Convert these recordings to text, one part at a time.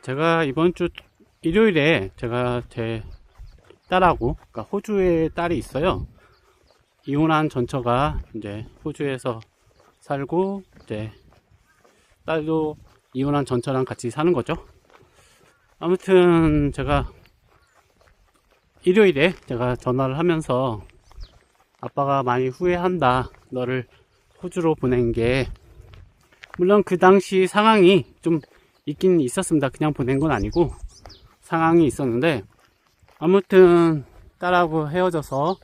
제가 이번 주 일요일에 제가 제 딸하고, 그러니까 호주에 딸이 있어요. 이혼한 전처가 이제 호주에서 살고, 이제 딸도 이혼한 전처랑 같이 사는 거죠. 아무튼 제가 일요일에 제가 전화를 하면서 아빠가 많이 후회한다, 너를 호주로 보낸 게. 물론 그 당시 상황이 좀 있긴 있었습니다. 그냥 보낸 건 아니고 상황이 있었는데, 아무튼 딸하고 헤어져서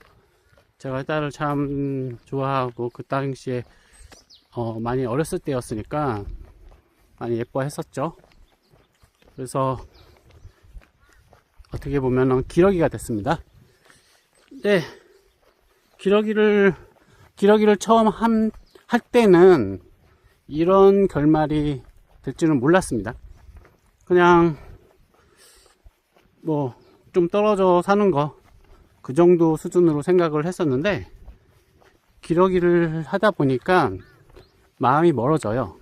제가 딸을 참 좋아하고, 그 당시에 많이 어렸을 때였으니까 많이 예뻐했었죠. 그래서 어떻게 보면 기러기가 됐습니다. 네, 기러기를 처음 할 때는 이런 결말이 될 줄은 몰랐습니다. 그냥 뭐 좀 떨어져 사는 거, 그 정도 수준으로 생각을 했었는데, 기러기를 하다 보니까 마음이 멀어져요.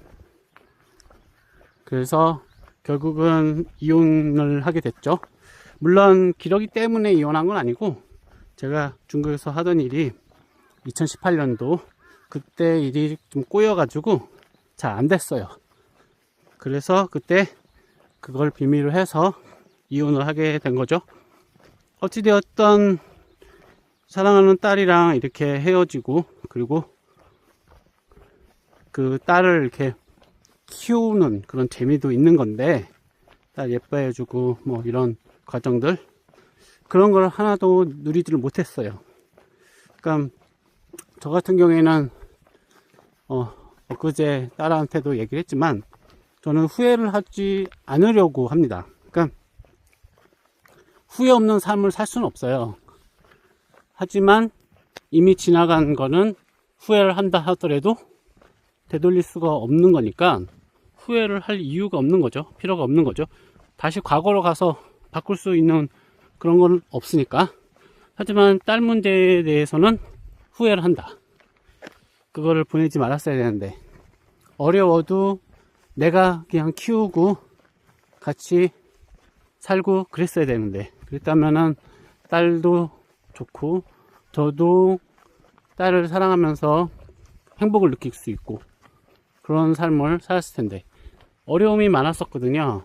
그래서 결국은 이혼을 하게 됐죠. 물론 기러기 때문에 이혼한 건 아니고, 제가 중국에서 하던 일이 2018년도 그때 일이 좀 꼬여가지고 잘 안 됐어요. 그래서 그때 그걸 비밀로 해서 이혼을 하게 된 거죠. 어찌되었던 사랑하는 딸이랑 이렇게 헤어지고, 그리고 그 딸을 이렇게 키우는 그런 재미도 있는 건데, 딸 예뻐해주고 뭐 이런 과정들, 그런 걸 하나도 누리지를 못했어요. 그러니까 저 같은 경우에는 엊그제 딸한테도 얘기를 했지만, 저는 후회를 하지 않으려고 합니다. 그러니까 후회 없는 삶을 살 수는 없어요. 하지만 이미 지나간 거는 후회를 한다 하더라도 되돌릴 수가 없는 거니까 후회를 할 이유가 없는 거죠. 필요가 없는 거죠. 다시 과거로 가서 바꿀 수 있는 그런 건 없으니까. 하지만 딸 문제에 대해서는 후회를 한다. 그거를 보내지 말았어야 되는데, 어려워도 내가 그냥 키우고 같이 살고 그랬어야 되는데, 그랬다면은 딸도 좋고 저도 딸을 사랑하면서 행복을 느낄 수 있고 그런 삶을 살았을 텐데, 어려움이 많았었거든요.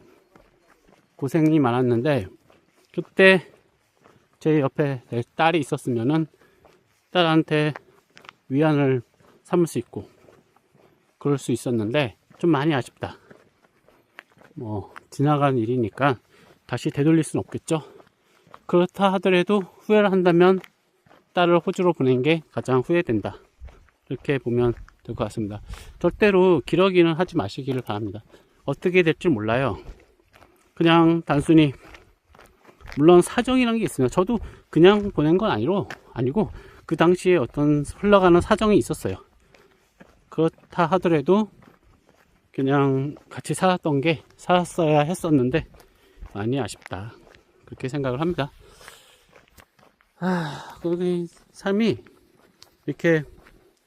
고생이 많았는데, 그때 제 옆에 내 딸이 있었으면은 딸한테 위안을 삼을 수 있고 그럴 수 있었는데, 좀 많이 아쉽다. 뭐 지나간 일이니까 다시 되돌릴 수는 없겠죠. 그렇다 하더라도 후회를 한다면 딸을 호주로 보낸 게 가장 후회된다, 이렇게 보면 될 것 같습니다. 절대로 기러기는 하지 마시기를 바랍니다. 어떻게 될지 몰라요. 그냥 단순히, 물론 사정이라는 게 있으면, 저도 그냥 보낸 건 아니고 그 당시에 어떤 흘러가는 사정이 있었어요. 그렇다 하더라도 그냥 같이 살았어야 했었는데 많이 아쉽다, 그렇게 생각을 합니다. 그 삶이 이렇게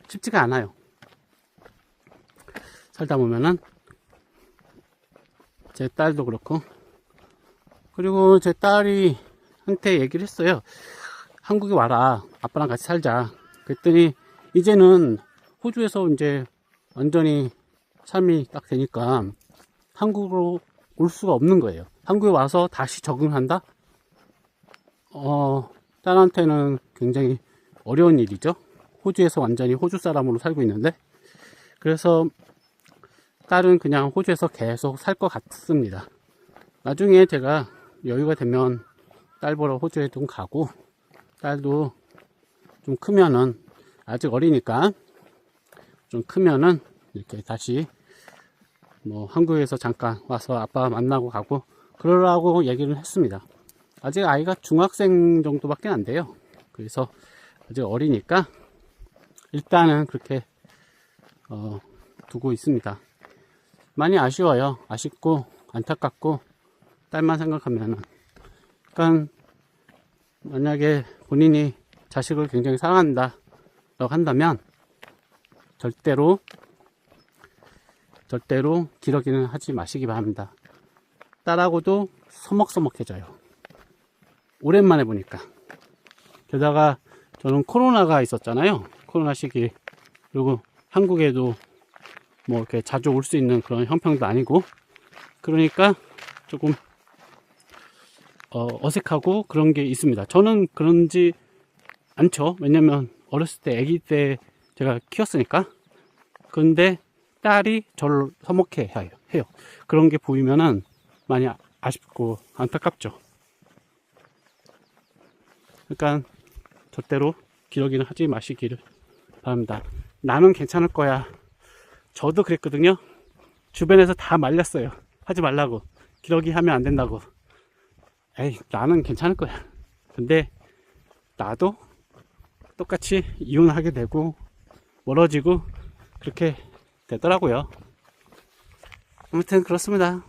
쉽지가 않아요. 살다 보면은 제 딸도 그렇고, 그리고 제 딸이 한테 얘기를 했어요. 한국에 와라, 아빠랑 같이 살자. 그랬더니 이제는 호주에서 이제 완전히 삶이 딱 되니까 한국으로 올 수가 없는 거예요. 한국에 와서 다시 적응한다? 딸한테는 굉장히 어려운 일이죠. 호주에서 완전히 호주 사람으로 살고 있는데, 그래서 딸은 그냥 호주에서 계속 살 것 같습니다. 나중에 제가 여유가 되면 딸 보러 호주에 좀 가고, 딸도 좀 크면은, 아직 어리니까 좀 크면은 이렇게 다시 뭐 한국에서 잠깐 와서 아빠 만나고 가고 그러라고 얘기를 했습니다. 아직 아이가 중학생 정도밖에 안 돼요. 그래서 아직 어리니까 일단은 그렇게 두고 있습니다. 많이 아쉬워요. 아쉽고 안타깝고, 딸만 생각하면은. 그러니까 만약에 본인이 자식을 굉장히 사랑한다고 한다면 절대로 기러기는 하지 마시기 바랍니다. 딸하고도 서먹서먹해져요. 오랜만에 보니까. 게다가 저는 코로나가 있었잖아요. 코로나 시기. 그리고 한국에도 뭐 이렇게 자주 올 수 있는 그런 형편도 아니고, 그러니까 조금 어색하고 그런 게 있습니다. 저는 그런지 않죠. 왜냐면 어렸을 때 아기 때 제가 키웠으니까. 근데 딸이 저를 서먹해 해요. 그런 게 보이면은 많이 아쉽고 안타깝죠. 그러니까 절대로 기러기는 하지 마시기를 바랍니다. 나는 괜찮을 거야. 저도 그랬거든요. 주변에서 다 말렸어요. 하지 말라고. 기러기 하면 안 된다고. 에이, 나는 괜찮을 거야. 근데 나도 똑같이 이혼하게 되고 멀어지고 그렇게 되더라고요. 아무튼 그렇습니다.